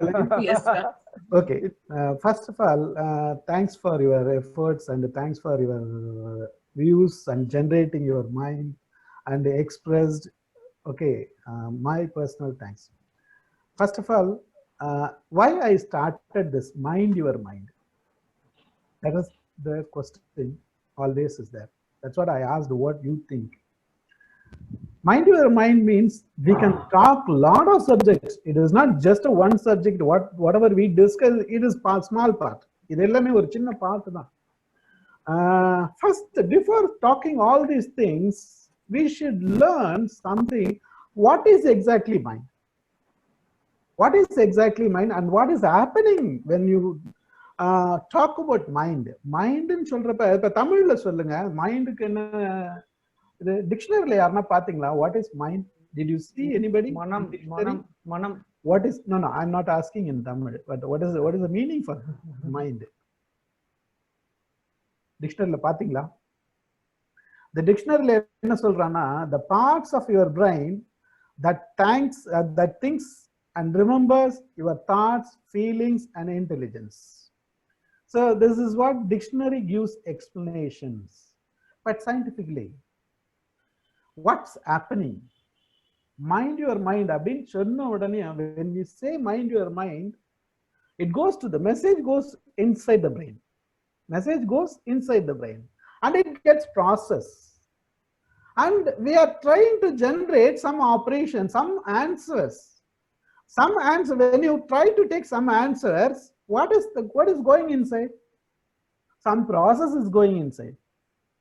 Yes, sir. Okay. First of all, thanks for your efforts and thanks for your views and generating your mind and expressed. Okay, my personal thanks. First of all, why I started this mind your mind? That is the question always is there. That's what I asked. What you think? Mind your mind means we can talk a lot of subjects. It is not just a one subject. Whatever we discuss, it is small part. இது எல்லாமே ஒரு சின்ன part தான். First, before talking all these things, we should learn something. What is exactly mind? What is exactly mind, and what is happening when you talk about mind? Mind ன்னு சொல்றப்ப இப்ப தமிழ்ல சொல்லுங்க. மைண்டுக்கு என்ன இது டிக்ஷனரியில யாருன்னா பாத்தீங்களா? What is mind? Did you see anybody? Manam. What is no? I'm not asking in Tamil, but what is the meaning for mind? டிக்ஷனரியில பாத்தீங்களா? The dictionary என்ன சொல்றானா, the parts of your brain that thinks and remembers your thoughts, feelings, and intelligence. So this is what dictionary gives explanations. But scientifically, what's happening? Mind your mind. When we say mind your mind, it goes to the message goes inside the brain. Message goes inside the brain and it gets processed. And we are trying to generate some operation, some answers. Some answer, when you try to take some answers, what is going inside? Some process is going inside.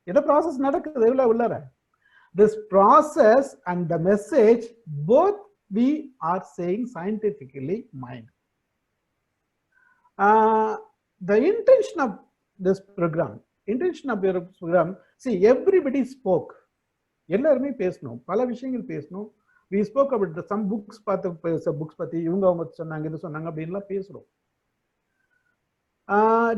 This process நடக்குது உள்ளார. This process and the message, both we are saying scientifically mind. The intention of this program, see, everybody spoke. எல்லாருமே பேசணும், பல விஷயங்கள் பேசணும். We spoke about some books பத்தி இவங்க அவங்க சொன்னாங்க, இது சொன்னாங்க அப்படின்லாம் பேசுறோம்.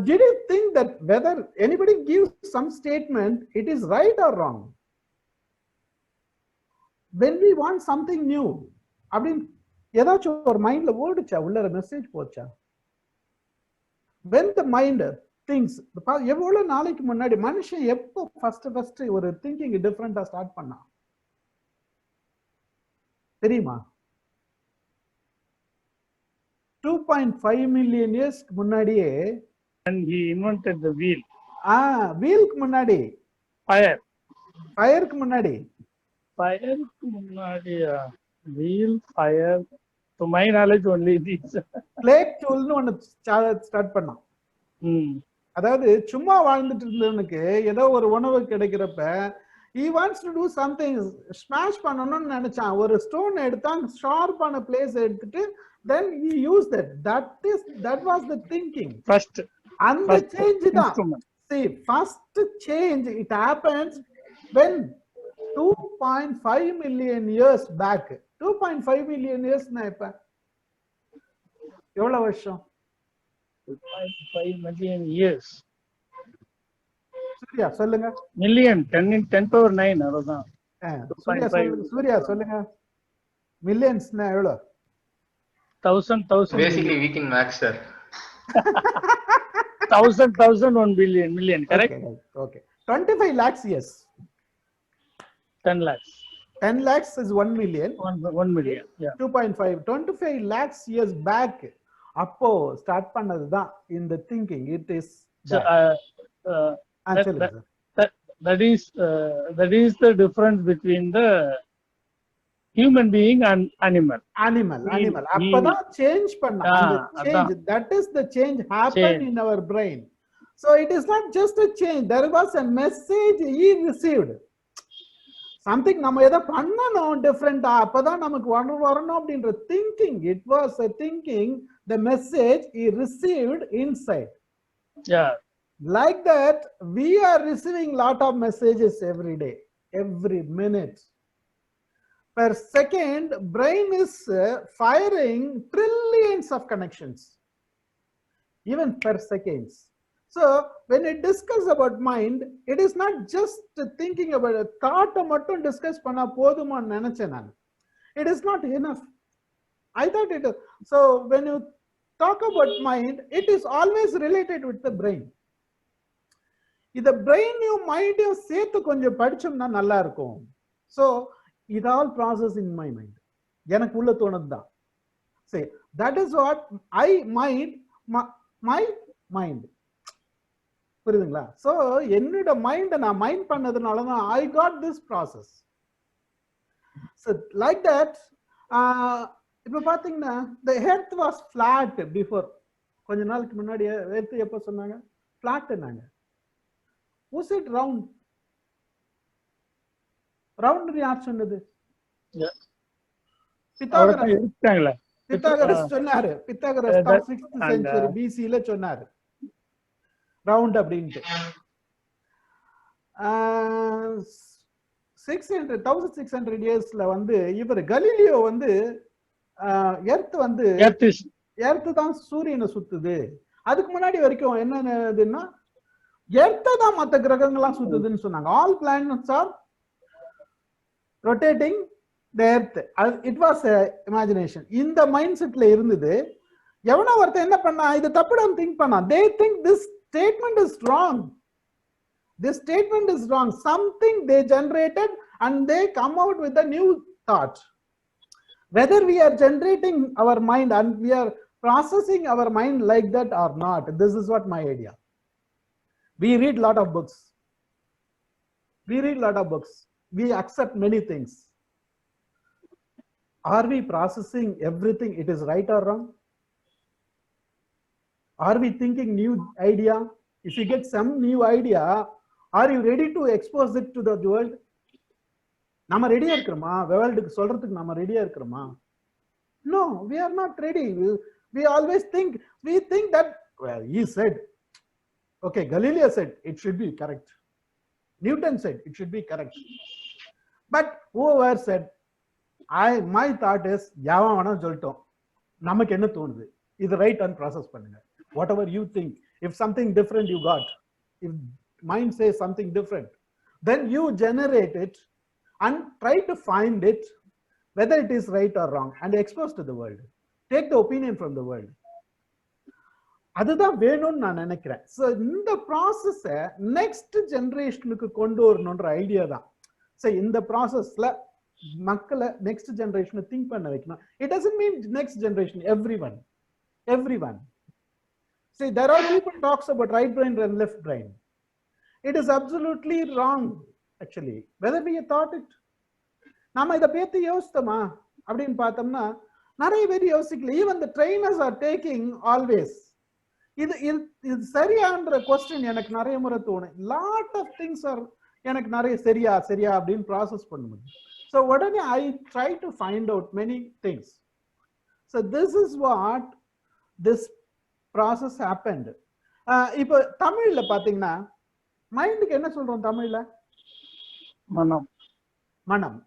Did you think that whether anybody gives some statement, it is right or wrong? When we want something new, அப்படின்னு ஏதாச்சும் ஒரு மைண்ட்ல ஓடுச்சா, உள்ள மெசேஜ் போச்சா? When the mind thinks, எவ்வளவு நாளைக்கு முன்னாடி மனுஷன் எப்போ ஃபர்ஸ்ட் ஒரு திங்கிங் டிஃபரெண்டா ஸ்டார்ட் பண்ணா தெரியுமா? 2.5 million years முன்னாடியே. And he invented the wheel. வீலுக்கு முன்னாடி, ஃபயருக்கு முன்னாடி, wheel, fire. To my knowledge only these. பிளேக் டூல்னு ஒன்னு ஸ்டார்ட் பண்ணான். அதாவது சும்மா வாழ்ந்துட்டு இருந்தவனுக்கு ஏதோ ஒரு உணவு கிடைக்கிறப்ப he wants to do something, smash பண்ணணும்னு நினைச்சான். ஒரு ஸ்டோன் எடுத்தான், ஷார்ப்பான பிளேஸ் எடுத்துட்டு then he used that was the thinking. First அந்த சேஞ்ச் தான். See, first change it happens when 2.5 million years back. 2.5 million years னா இப்ப எவ்வளவு வருஷம்? 2.5 million years. சூர்யா சொல்லுங்க. Million, 10 power 9 அவ்வளவுதான். சூர்யா சொல்லுங்க. மில்லியன்ஸ்னா எவ்வளவு? 1000. Basically we can max, sir. 1000 1 billion million, correct? Okay. 25 lakhs years. 10 lakhs. 10 lakhs is 1 million. 1 million. Yeah. 2.5. 25 lakhs years back. அப்போ start பண்ணதுதான் இந்த thinking. It is that is the difference between the human being and animal. அப்பதான் change பண்ண. change, that is the change happened in our brain. So it is not just a change, there was a message he received. Something நம்ம எதை பண்ணணும் டிஃபரெண்டா, அப்பதான் நமக்கு வரணும் அப்படின்ற thinking. It was a thinking, the message he received inside. Yeah. Like that, we are receiving lot of messages every day, every minute. Per second, brain is firing trillions of connections, even per seconds. So when we discuss about mind, it is not just thinking about a thought mattum discuss panna poduma nenachen nan. It is not enough. I thought it. So when you talk about mind, it is always related with the brain. இந்த பிரெயினையும் மைண்டையும் சேர்த்து கொஞ்சம் படிச்சோம்னா நல்லா இருக்கும். So it all process in my mind. எனக்கு உள்ள தோணுதுதான். Say that is what I mind my mind. புரியுதுங்களா? So என்னோட மைண்டை நான் மைண்ட் பண்ணதுனால தான் I got this process. So like that, இப்ப பாத்தீங்கன்னா the earth was flat before. கொஞ்ச நாளுக்கு முன்னாடி earth எப்ப சொன்னாங்க? flat நாங்க. Was it round? Round யார் சொன்னது? பித்தாகரஸ் சொன்னாரு. பித்தாகரஸ் 6th century BC ல சொன்னாரு ரவுண்ட் அப்படின்ட்டு. 1600 இயர்ஸ்ல வந்து இவர் கலீலியோ வந்து எர்த் தான் சூரியனை சுத்துது. அதுக்கு முன்னாடி வரைக்கும் என்னன்னா எர்த் தான் மற்ற கிரகங்கள்லாம் சுத்துதுன்னு சொன்னாங்க. All planets R rotating the earth. It was imagination. இந்த மைண்ட் செட்ல இருந்தது. எவனோ ஒருத்தர் என்ன பண்ணா, இது தப்புன்னு திங்க் பண்ணா. they think this statement is wrong. This statement is wrong. Something they generated and they come out with a new thought. Whether we are generating our mind and we are processing our mind like that or not, this is what my idea. We read lot of books. We accept many things. Are we processing everything it is right or wrong? Are we thinking new idea? If you get some new idea, are you ready to expose it to the world? நம்ம ரெடியா இருக்கிறோமா? வேர்ல்டுக்கு சொல்றதுக்கு நம்ம ரெடியா இருக்கிறோமா? No, we are not ready. We always think, that, well, he said, okay, Galileo said it should be correct. Newton said it should be correct. But whoever said, my thought is, யாவன் வேணா சொல்லிட்டோம், நமக்கு என்ன தோணுது, இது right and process பண்ணுங்க. Whatever you think, if something different you got, if mind says something different, then you generate it and try to find it, whether it is right or wrong, and expose to the world. Take the opinion from the world. அதுதான் வேணும்னு நான் நினைக்கிறேன். So இந்த ப்ராசஸை next ஜெனரேஷனுக்கு கொண்டு வரணுன்ற idea தான். So இந்த ப்ராசஸ்ல மக்களை நெக்ஸ்ட் ஜெனரேஷனை திங்க் பண்ண வைக்கணும். It doesn't mean next generation, every one. See, there are people talks about right brain and left brain. It is absolutely wrong, actually. Whether we thought it, நாம இதை பேத்து யோசித்தோமா அப்படின்னு பார்த்தோம்னா நிறைய பேர் யோசிக்கல. Even the trainers are taking always. இது சரியான்ற question எனக்கு நிறைய முறை தோணும். லாட் ஆஃப் திங்ஸ் ஆர் எனக்கு நிறைய சரியா அப்படின்னு ப்ராசஸ் பண்ண முடியும். ஸோ உடனே I try to find out many things. So this is what this process happened. இப்போ தமிழ்ல பாத்தீங்கன்னா மைண்டுக்கு என்ன சொல்றோம் தமிழ்ல? மனம்,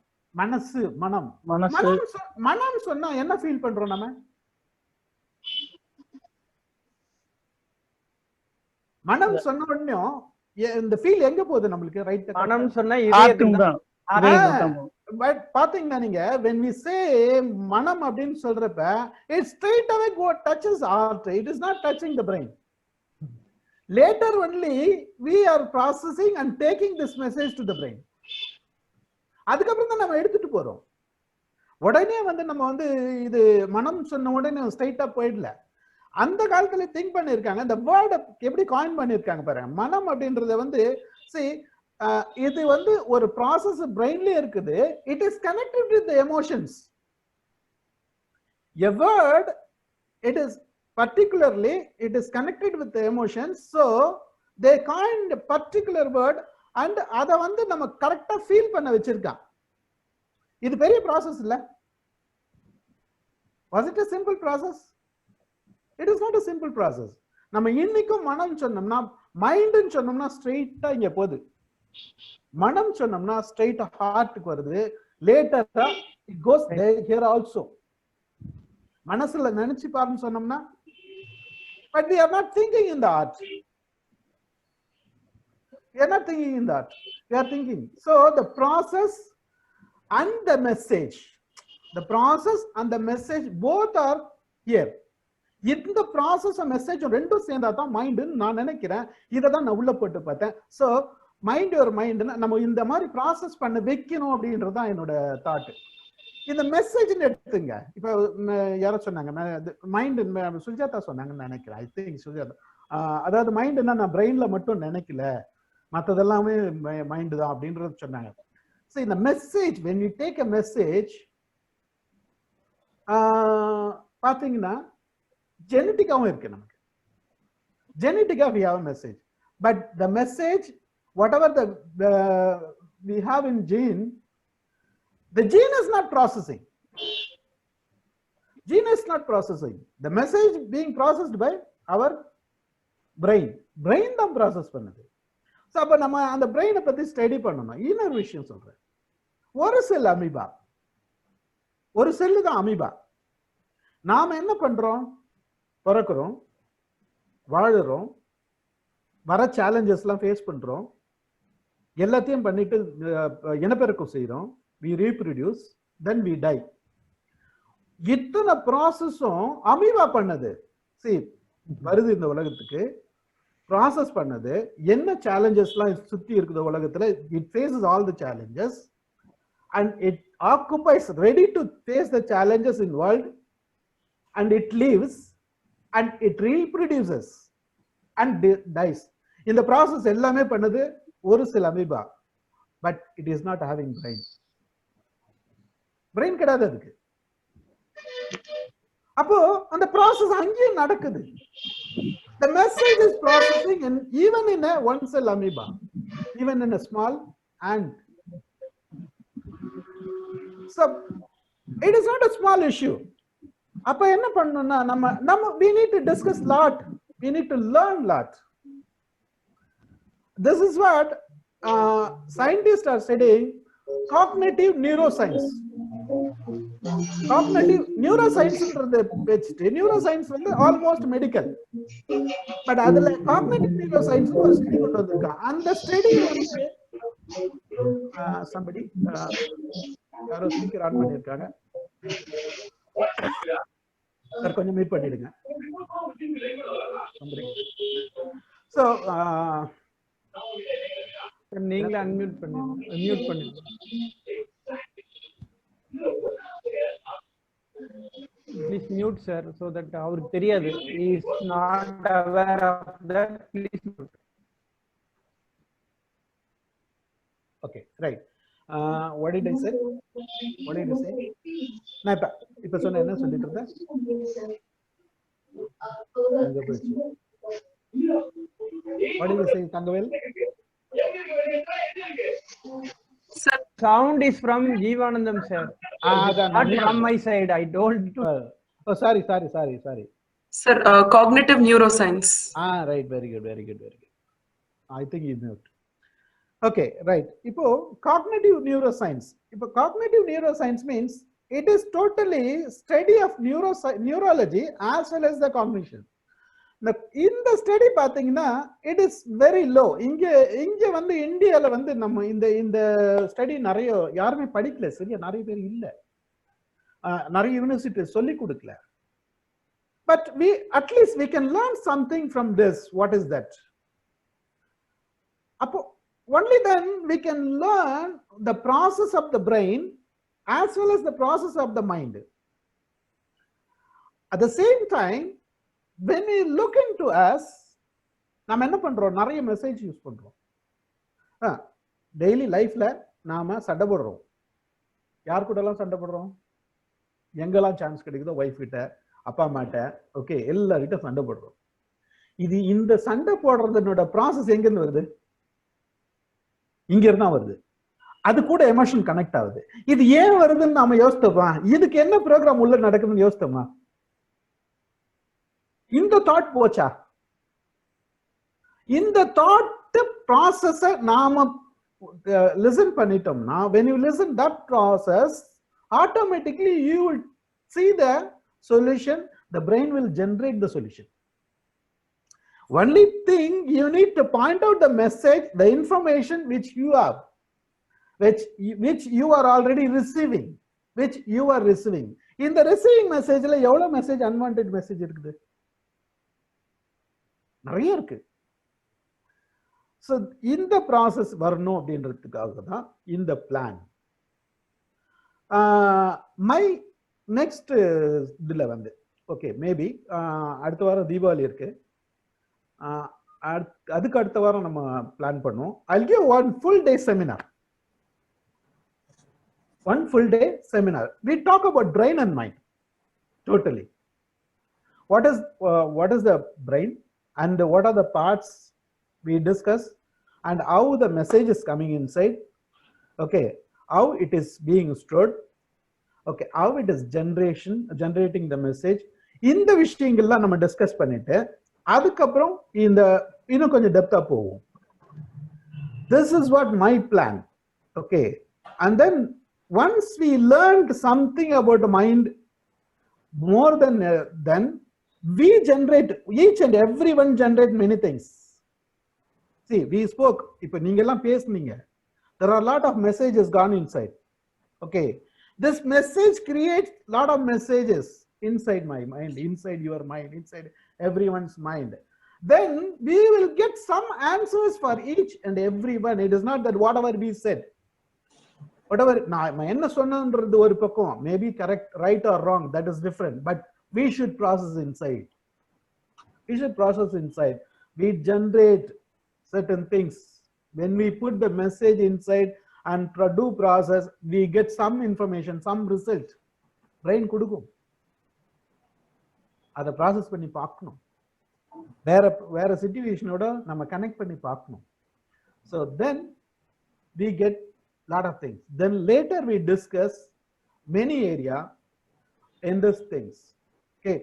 மனசு, மனம் சொன்னா என்ன ஃபீல் பண்றோம் நம்ம? மனம் சொன்ன உடனே இந்த ஃபீல் எங்க போகுது நம்மளுக்கு? ரைட், மனம் சொன்னா பட் பாத்தீங்கன்னா நீங்க when we say மனம் அப்படின்னு சொல்றப்ப it straight away touches heart. It is not touching the brain. Later only we are processing and taking this message to the brain. அதுக்கப்புறம் தான் நம்ம எடுத்துட்டு போறோம். உடனே நம்ம இது மனம் சொன்ன உடனே ஸ்ட்ரைட்டா போயிடல. அந்த காலத்துல திங்க் பண்ணிருக்காங்க. இந்த வேர்டை எப்படி காயின் பண்ணிருக்காங்க பாருங்க. மனம் அப்படின்றத see, இது ஒரு ப்ராசஸ் பிரெயின்லயே இருக்குது. It is connected with the emotions. A word, it is particularly, it is connected with the emotions. So they coined a particular word and அத நம்ம கரெக்ட்டா ஃபீல் பண்ண வச்சிருக்கான். இது பெரிய process இல்ல? Was it a simple process? It is not a simple process. நம்ம இன்னைக்கும் மனம் சொன்னோம்னா, மைண்ட்னு சொன்னோம்னா ஸ்ட்ரைட்டா இங்க போகுது. மனம் சொன்னோம்னா ஸ்ட்ரைட்டா ஹார்ட்டுக்கு வருது. லேட்டரா இட் கோஸ் ஹியர் ஆல்சோ. மனசுல நினைச்சு பாருன்னு சொன்னோம்னா, but we are not thinking in the heart. We are not thinking in that. We are thinking. So the process and the message, both are here. இந்த ப்ராசஸ் மெசேஜ் ரெண்டும் சேர்ந்தா தான் மைண்டுன்னு நான் நினைக்கிறேன். இதை தான் நான் உள்ள போட்டு பார்த்தேன். ஸோ மைண்ட் ஒரு மைண்டுன்னா நம்ம இந்த மாதிரி ப்ராசஸ் பண்ண வைக்கணும் அப்படின்றது தான் என்னோட தாட். இந்த மெசேஜ்னு எடுத்துங்க. இப்போ யாரோ சொன்னாங்க மைண்ட், சுஜாதா சொன்னாங்கன்னு நினைக்கிறேன். I think Sujatha. அதாவது மைண்ட்னா நான் பிரெயின்ல மட்டும் நினைக்கல, மற்றதெல்லாமே மைண்டு தான் அப்படின்றது சொன்னாங்க. ஸோ இந்த message, when you take a message, பார்த்தீங்கன்னா ஜெனட்டிக்காவும் இருக்கு நமக்கு. ஜெனட்டிக்கா we have a message, but the message whatever the we have in gene, the gene is not processing. Gene is not processing. The message being processed by our brain. Brain தான் process பண்ணுது. So அப்போ நம்ம அந்த பிரெயினை பத்தி study பண்ணணும். இன்னொரு விஷயம் சொல்றேன். ஒரு செல் அமீபா, ஒரு செல்லு தான் அமீபா. நாம என்ன பண்றோம்? பிறக்கிறோம், வாழுறோம், வர சேலஞ்சஸ்லாம் ஃபேஸ் பண்றோம், எல்லாத்தையும் பண்ணிட்டு இனப்பெருக்கம் செய்யறோம், we reproduce, then we die. இத்தனை ப்ராசஸும் அமீபா பண்ணது. சரி, வருது இந்த உலகத்துக்கு, ப்ராசஸ் பண்ணது, என்ன சேலஞ்சஸ்லாம் சுத்தி இருக்குது உலகத்துல, it faces all the challenges and it occupies, ready to face the challenges in world, and it lives and it reproduces and dies. In the process எல்லாமே பண்ணது ஒரு செல் amoeba, but it is not having brain. brain கிடையாது அதுக்கு. அப்போ அந்த process அங்கேயும் நடக்குது. The message is processing and even in a one cell amoeba, even in a small ant. So it is not a small issue. அப்ப என்ன பண்ணணும்னா நம்ம we need to discuss lot, we need to learn lot. This is what scientists are studying, cognitive neuroscience. Cognitive neuroscience ன்றது வெச்சிட்டு, neuroscience வந்து almost medical, but அதுல cognitive neuroscience ஒரு study கொண்டு வந்திருக்காங்க. அந்த ஸ்டடி வந்து somebody யாரோ ஸ்பீக்கர் ஆன் பண்ணிருக்காங்க, சார் கொஞ்சம் மீட் பண்ணிடுங்க. சோ நீங்களே அன்மியூட் பண்ணுங்க, மியூட் பண்ணுங்க. Please mute sir, so that அவருக்கு தெரியாது, he is not aware of that. Please mute. Okay, right. What did I say? What did you say? நான் இப்ப சொன்ன என்ன சொல்லிட்டு இருந்தேன்? What did you say, Tangavel? Sir, sound is from Jeevanandam sir. Not from my side. I told to. Oh, sorry. Sir, cognitive neuroscience. Right. Very good. I think you mute. Okay, right. இப்போ cognitive neuroscience. இப்போ cognitive neuroscience means it is totally study of neurology as well as the cognition. இந்த study பாத்தீங்கன்னா it is very low. இங்க வந்து இந்தியால வந்து நம்ம இந்த ஸ்டடி நிறைய யாருமே படிக்கல, சரியா? நிறைய பேர் இல்ல, நிறைய யூனிவர்சிட்டி சொல்லி கொடுக்கல. But at least we can learn something from this. What is that? அப்போ only then we can learn the process of the brain as well as the process of the mind. At the same time, when we look into us, நாம என்ன பண்றோம்? நிறைய message use பண்றோம். Daily லைஃப்ல நாம சண்டை போடுறோம். யார் கூட எல்லாம் சண்டை போடுறோம்? எங்கெல்லாம் சான்ஸ் கிடைக்குதோ, ஒய்ஃப் கிட்ட, அப்பா அம்மாட்ட, ஓகே, எல்லார்கிட்ட சண்டை போடுறோம். இந்த சண்டை போடுறதோட ப்ராசஸ் எங்க இருந்து வருது? இங்க இருந்தா வருது. அது கூட எமோஷன் கனெக்ட் ஆகுது. இது ஏன் வருதுன்னு நாம யோசித்தோமா? இதுக்கு என்ன ப்ரோக்ராம் உள்ள நடக்குதுன்னு யோசித்தோமா? இந்த தாட் போச்சா? இந்த தாட் ப்ராசஸ நாம லிசன் பண்ணிட்டோம்னா, when you listen that process, automatically you will see the solution. The brain will generate the solution. Only thing you need to point out the message, the information which you have, which you are already receiving, which you are receiving. In the receiving message la evlo message unwanted message irukudhu? நிறைய இருக்கு. So இந்த process வரணும் அப்படின்றதுக்காக தான் இந்த plan. My next இதில் வந்து okay maybe அடுத்த வாரம் தீபாவளி இருக்கு, அதுக்கு அடுத்த வாரம் நம்ம பிளான் பண்ணுவோம். I'll give one full day seminar. One full day seminar. We talk about brain and mind totally. What is the brain and what are the parts we discuss, and how the message is coming inside. Okay, how it is being stored. Okay, how it is generating the message. இந்த விஷயங்கள்லாம் நம்ம discuss பண்ணிட்டு அதுக்கப்புறம் இந்த இன்னும் கொஞ்சம் டெப்தா போவோம். This is what my plan. Okay, and then once we learned something about the mind more than then we generate, each and everyone generate many things. See, we spoke, ipo neenga ella pesneenga, there are a lot of messages gone inside. Okay, this message creates a lot of messages inside my mind, inside your mind, inside everyone's mind. Then we will get some answers for each and everyone. It is not that whatever we said, whatever நான் என்ன சொன்னன்றது ஒரு பக்கம், maybe correct, right or wrong, that is different, but we should process inside. We should process inside. We generate certain things. When we put the message inside and do process, we get some information, some result. Brain கொடுக்கும், அதை process பண்ணி பார்க்கணும், வேற சிச்சுவேஷனோட நம்ம connect பண்ணி பார்க்கணும். So then we get lot of things. Then later we discuss many area in these things. Okay,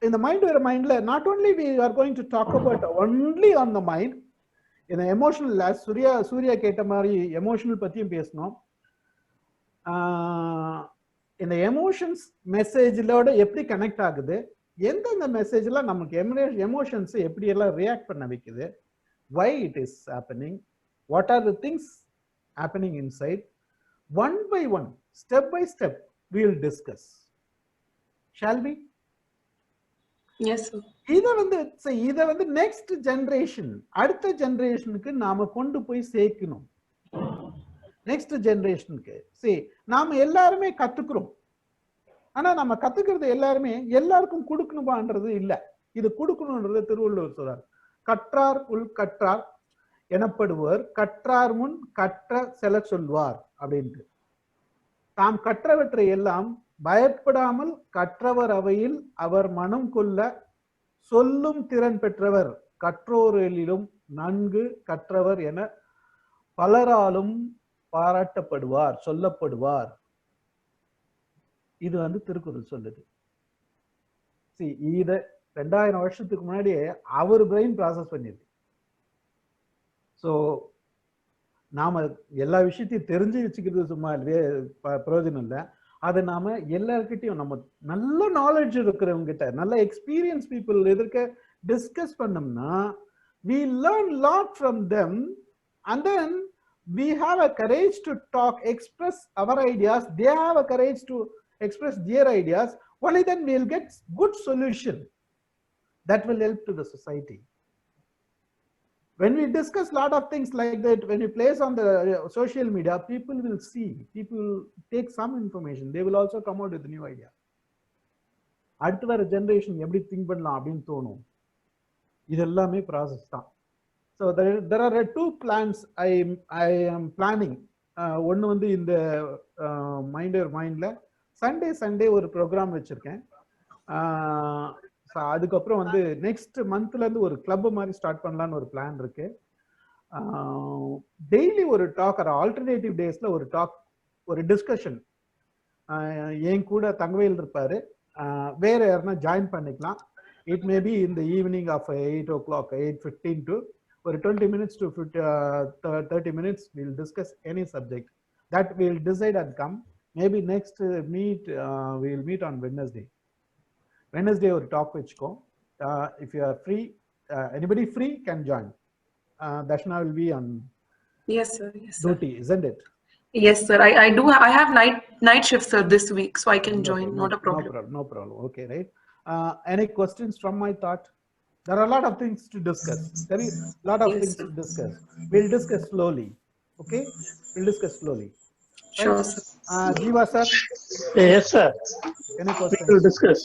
in the mind or mind, not only we are going to talk about only on the mind. In the emotional, as Surya கேட்ட மாதிரி emotional பத்தியும் பேசணும். இந்த emotions மெசேஜ்லோட எப்படி connect ஆகுது, எந்தெந்த மெசேஜ்ல நமக்கு எமோஷன்ஸ் எப்படி எல்லாம் ரியாக்ட் பண்ண வைக்குது, why it is happening, what are the things happening inside, one by one, step by step we will discuss. Shall we? Yes sir. இத வந்து நெக்ஸ்ட் ஜெனரேஷன், அடுத்த ஜெனரேஷனுக்கு நாம கொண்டு போய் சேர்க்கணும். நெக்ஸ்ட் ஜெனரேஷனுக்கு நாம எல்லாருமே கத்துக்கிறோம், ஆனா நம்ம கத்துக்கிறது எல்லாருமே எல்லாருக்கும் கொடுக்கணுமான்றது இல்ல. இது கொடுக்கணும்ன்றது திருவள்ளுவர் சொல்றார், கற்றார் உள் கற்றார் எனப்படுவர், கற்றார் முன் கற்ற செல சொல்வார் அப்படின்ட்டு. தாம் கற்றவற்றை எல்லாம் பயப்படாமல் கற்றவர் அவையில் அவர் மனம் கொள்ள சொல்லும் திறன் பெற்றவர், கற்றோரிலும் நன்கு கற்றவர் என பலராலும் பாராட்டப்படுவார், சொல்லப்படுவார். இது வந்து திருக்குறள் சொல்லுது. இத 2000 வருஷத்துக்கு முன்னாடியே அவர் பிரெயின் ப்ராசஸ் பண்ணிருக்கு. ஸோ நாம எல்லா விஷயத்தையும் தெரிஞ்சு வச்சுக்கிறது சும்மா பிரயோஜனம் இல்லை. அதை நாம எல்லார்கிட்டையும், நம்ம நல்ல நாலேஜ் இருக்கிறவங்க கிட்ட, நல்ல எக்ஸ்பீரியன்ஸ் பீப்புள் எதிர்க்க டிஸ்கஸ் பண்ணோம்னா we learn lot from them, and then we have a courage to talk, express our ideas, they have a courage to express their ideas. Only then we will get good solution that will help to the society. When we discuss lot of things like that, when we place on the social media, people will see, people take some information, they will also come out with a new idea. அடுத்து வர generation எப்படி think பண்ணலாம் அப்படின்னு தோணும். இது எல்லாமே process தான். So there are two plans I am planning. ஒன்று வந்து இந்த மைண்ட்ல சண்டே ஒரு ப்ரோக்ராம் வச்சிருக்கேன். அதுக்கப்புறம் வந்து நெக்ஸ்ட் மந்த்ல இருந்து ஒரு கிளப் மாதிரி ஸ்டார்ட் பண்ணலான்னு ஒரு பிளான் இருக்கு. டெய்லி ஒரு டாக், ஆல்டர்னேட்டிவ் டேஸ்ல ஒரு டாக், ஒரு டிஸ்கஷன். என் கூட தங்கவேல் இருப்பாரு, வேற யாருன்னா ஜாயின் பண்ணிக்கலாம். It may be in the evening of 8 o'clock, 8:15 to ஒரு 20 minutes to 30 minutes we'll discuss any subject that we'll decide and come. Maybe next we'll meet on Wednesday or talk vechko. If you are free, anybody free can join. Darshana will be on Yes sir. duty, isn't it? Yes sir, I have night shifts sir this week, so I can join. Not a problem. No problem. Okay, right. Any questions from my thought? There are a lot of things to discuss. There is a lot of Yes, things sir. to discuss. We'll discuss slowly. Okay? We'll discuss slowly. Sure, sir. Jiva sir, Yes, sir. any We will questions? discuss.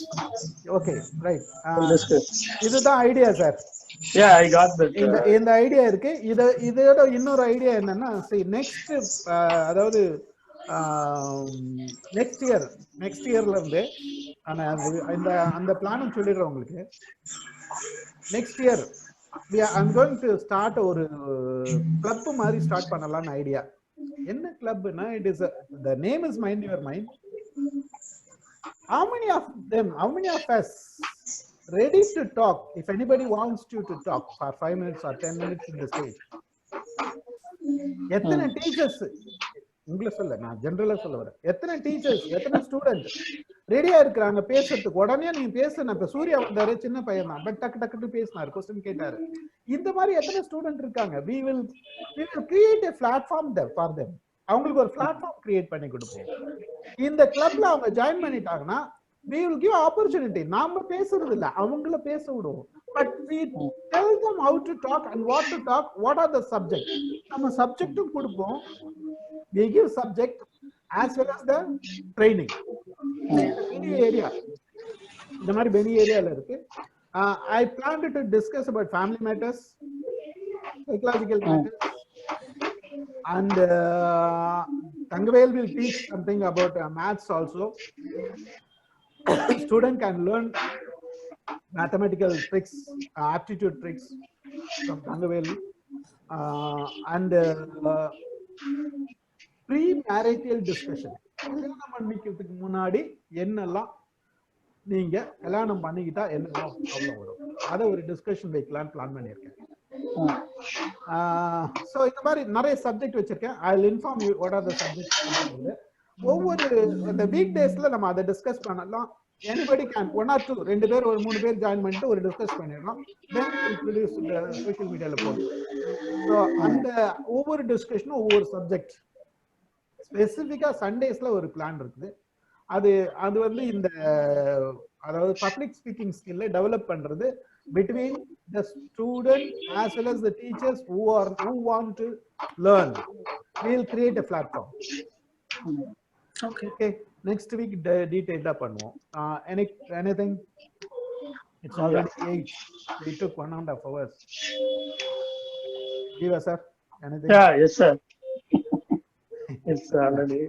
Okay, right. We'll discuss. இதுதான் idea sir. Yeah, I got that. இந்த idea இருக்கு. இதோட இன்னொரு idea என்னன்னா, next அதாவது next இயர்ல இருந்து அந்த பிளானும் சொல்லிடுறேன் உங்களுக்கு. Next year I'm going to start ஒரு கிளப் மாதிரி ஸ்டார்ட் பண்ணலாம்னு ஐடியா. என்ன கிளப்னா, it is the name is Mind Your Mind. How many of us ready to talk? If anybody wants you to talk for 5 minutes or 10 minutes in the stage, எத்தனை teachers, உங்களை சொல்ல நான் ஜெனரலா சொல்ல வரேன், எத்தனை டீச்சர்ஸ் எத்தனை ஸ்டூடெண்ட் ரெடியா இருக்கிறாங்க பேசுறதுக்கு? உடனே நீங்க பேசுன, இப்ப சூர்யா வந்தாரு, சின்ன பையன் தான், பட் டக்கு டக்குன்னு பேசினாரு, கொஸ்டின் கேட்டாரு. இந்த மாதிரி எத்தனை ஸ்டூடெண்ட் இருக்காங்க? we will create a platform for them. அவங்களுக்கு ஒரு பிளாட்ஃபார்ம் கிரியேட் பண்ணி கொடுப்போம். இந்த கிளப்ல அவங்க ஜாயின் பண்ணிட்டாங்கன்னா we will give opportunity. நாம பேசுறது இல்ல, அவங்கள பேச விடுவோம். But we tell them how to talk and what to talk, what are the subject. நம்ம சப்ஜெக்டும் கொடுப்போம். We give subject as well as the training. Many area, இந்த மாதிரி many ஏரியால இருக்கு. I planned to discuss about family matters, psychological matters, and Tangavel will teach something about maths also. Student can learn mathematical tricks, aptitude tricks from Tangavel, and pre-marital discussion. கல்யாணம் பண்ணிக்கிறதுக்கு முன்னாடி என்னெல்லாம் நீங்க கல்யாணம் பண்ணிக்கிட்டா என்னெல்லாம் ப்ராப்ளம் வரும், அதை ஒரு டிஸ்கஷன் வைக்கலாம்னு பிளான் பண்ணியிருக்கேன். ஸோ இந்த மாதிரி நிறைய சப்ஜெக்ட் வச்சிருக்கேன். I will inform you what are the subject. ஒவ்வொரு இந்த வீக் டேஸ்ல நம்ம அதை டிஸ்கஸ் பண்ணலாம். எனிபடி கேன் 1 or 2 2 பேர் ஒரு 3 பேர் ஜாயின் பண்ணிட்டு ஒரு டிஸ்கஸ் பண்ணிடலாம். தென் சோஷியல் மீடியால போடும். ஸோ அந்த ஒவ்வொரு டிஸ்கஷனும் ஒவ்வொரு சப்ஜெக்ட். ஸ்பெசிஃபிக்கா சண்டேஸ்ல ஒரு பிளான் இருக்குது. அது வந்து இந்த அதாவது பப்ளிக் ஸ்பீக்கிங் ஸ்கில்ல டெவலப் பண்றது between the student as well as the teachers who want to learn. We will create a platform. Okay. Next week detailed up பண்ணுவோம். Anything? It's already 8. We took 1.5 hours. Jiva sir, anything? Yeah, yes sir. It's already,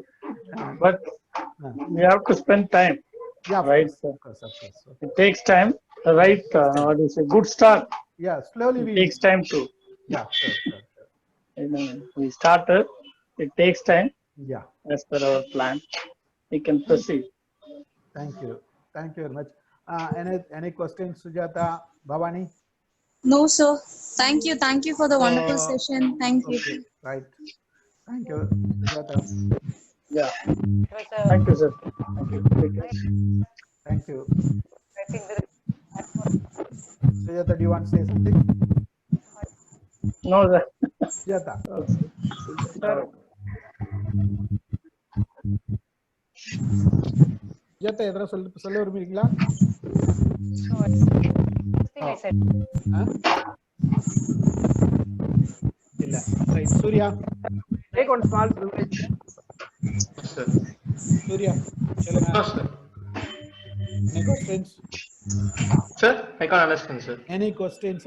but we have to spend time. Yeah, right, sir. Of course. It takes time. Right, what is a good start? Yeah, slowly it takes time to. Yeah, sure. We started. It takes time. Yeah. As per our plan, we can proceed. Thank you very much. Any questions, Sujata, Bhavani? No, sir. Thank you for the wonderful session. Thank you. Right. Thank you, Sujata. Yeah. Thank you, sir. Thank you. Sujata, do you want to say something? No, sir. Sujata. Sujata, எதனா சொல்ல விரும்புறீங்களா? இல்ல. Right, Surya. Take one small privilege. Sir. Surya, No, sir. any questions? Sir, I can't understand, sir. Any questions?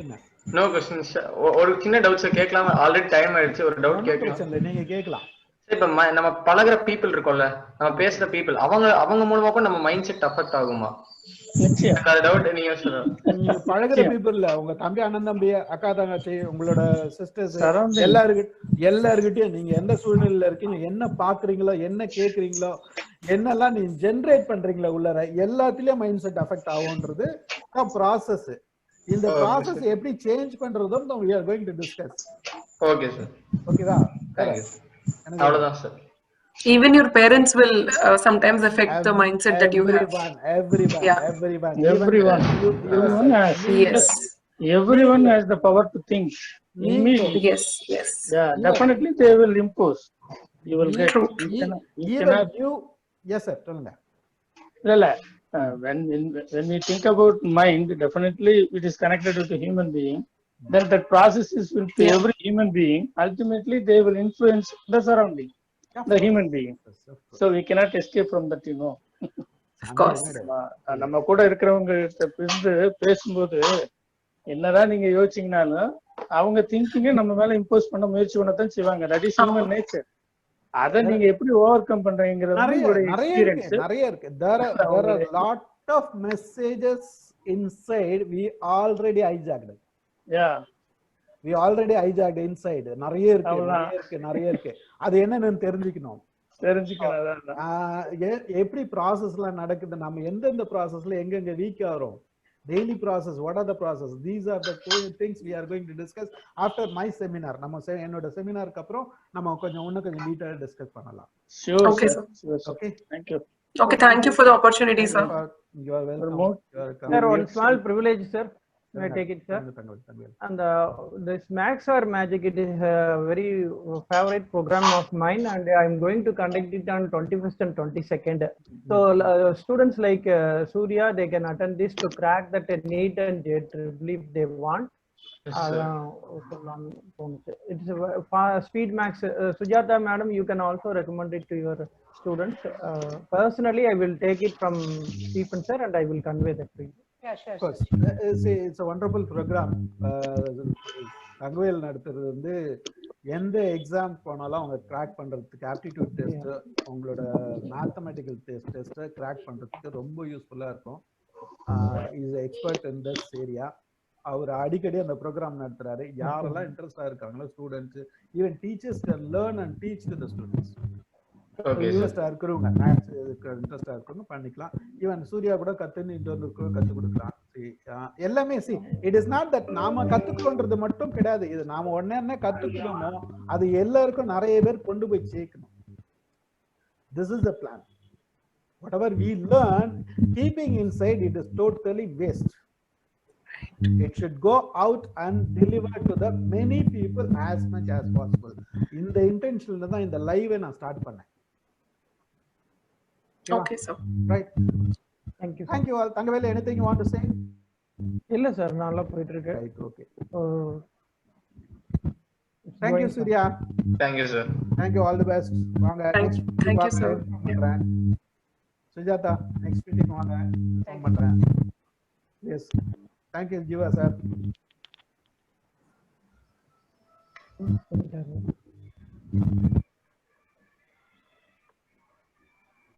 No questions, sir. ஒரு சின்ன doubt sir கேட்கலாம். Already time ஆயிடுச்சு. ஒரு doubt கேட்கலாம். நீங்க கேட்கலாம். இப்ப நம்ம பழகுற பீப்புள் இருக்கோம்ல, நம்ம பேசுற பீப்புள், அவங்க மூலமா கூட நம்ம மைண்ட் செட் அஃபெக்ட் ஆகுமா? அந்த டவுட் நீங்க சொல்லுங்க. நீங்க பழகுற பீப்புள் இல்ல, உங்க தம்பி, அண்ணன் தம்பி, அக்கா தங்கச்சி, உங்களோட சிஸ்டர்ஸ், எல்லாருக்கிட்டையும் நீங்க எந்த சூழ்நிலையில இருக்கீங்க, என்ன பாக்குறீங்களோ, என்ன கேக்குறீங்களோ, என்னெல்லாம் நீங்க ஜெனரேட் பண்றீங்களோ உள்ளர, எல்லாத்துலயும் மைண்ட் செட் அஃபெக்ட் ஆகும்ன்றது ப்ராசஸ். இந்த ப்ராசஸ் எப்படி சேஞ்ச் பண்றதும் we are going to discuss. Okay sir. ஓகேவா? Thank you. அவ்வளவுதான் sir. Even your parents will sometimes affect the mindset that you have. Everyone. Everyone has the power to think. Yes. Yeah, definitely they will impose. You will get. Yes sir, சொல்லுங்க. இல்ல when we think about mind, definitely it is connected with a human being. Then that process is with every human being. Ultimately, they will influence the surrounding, the human being. So we cannot escape from that, you know. Of course. நம்ம கூட இருக்கிறவங்க இருந்து பேசும்போது என்னதான் நீங்க யோசிச்சீங்கன்னாலும் அவங்க திங்கிங்க நம்ம மேல இம்போஸ் பண்ண முயற்சி பண்ணத்தான் செய்வாங்க. That is human nature. அத நீங்க எப்படி ஓவர் கம் பண்றீங்கிறது உங்களுடைய எக்ஸ்பீரியன்ஸ். நிறைய இருக்கு. there are lot of messages inside we already hijacked. we already hijacked inside. நிறைய இருக்கு. அது என்னன்னு தெரிஞ்சுக்கணும். எப்படி ப்ராசஸ்ல நடக்குது, நம்ம எந்தெந்த ப்ராசஸ்ல எங்கெங்க வீக் ஆகிறோம், daily process, what are the process, these are the things we are going to discuss after my seminar. நம்ம என்னோட செமினாருக்கு அப்புறம் நம்ம இன்னும் கொஞ்சம் டீடைலா டிஸ்கஸ் பண்ணலாம். Okay, sir. Okay, thank you. Okay, thank you for the opportunity, sir. You are welcome. Sir, one small privilege, sir. May I take it, sir? And this Max or Magic, it is a very favorite program of mine, and I'm going to conduct it on 21st and 22nd. So students like Surya, they can attend this to crack that NEET and JEE if they want. It's a speed max. Sujata madam, you can also recommend it to your students. Personally, I will take it from Stephen sir, and I will convey that to you. Yeah, sure. Of course. It's a wonderful program. Thangavel நடத்துறது வந்து எந்த exam போனாலும் அவங்க crack பண்றதுக்கு aptitude test, உங்களோட mathematical test crack பண்றதுக்கு ரொம்ப யூஸ்ஃபுல்லா இருக்கும். Is expert in this area. அவர் அடிக்கடி அந்த ப்ரோக்ராம் நடத்துறாரு. யாரெல்லாம் இன்ட்ரெஸ்டா இருக்காங்களோ students, even teachers can learn and teach to the students. இன்ட்ரெஸ்டா இருக்கிறவங்க, மேத்ஸ் இன்ட்ரெஸ்டா இருக்கணும் பண்ணிக்கலாம். ஈவன் சூர்யா கூட கத்துன்னு இன்னொரு கத்து கொடுக்கலாம். எல்லாமே இட் இஸ் நாட் தட் நாம கத்துக்கணும்ன்றது மட்டும் கிடையாது. இது நாம ஒன்னே கத்துக்கணுமோ அது எல்லாருக்கும் நிறைய பேர் கொண்டு போய் சேர்க்கணும். This is the plan. Whatever we learn, keeping inside, it is totally waste. It should go out and deliver to the many people as much as possible. In the intention தான் இந்த லைவ் நான் start பண்ணேன். Okay, sir. Right. Thank you. Thank you all. Thangavel, anything you want to say? இல்ல sir, நல்லா போயிட்டு இருக்கு. Right, okay. Thank you, Surya. Thank you, sir. Thank you, all the best. வாங்க. Thank you, sir. Sujata, next meeting வாங்க. Phone பண்றேன். Yes. Thank you, Jiva sir.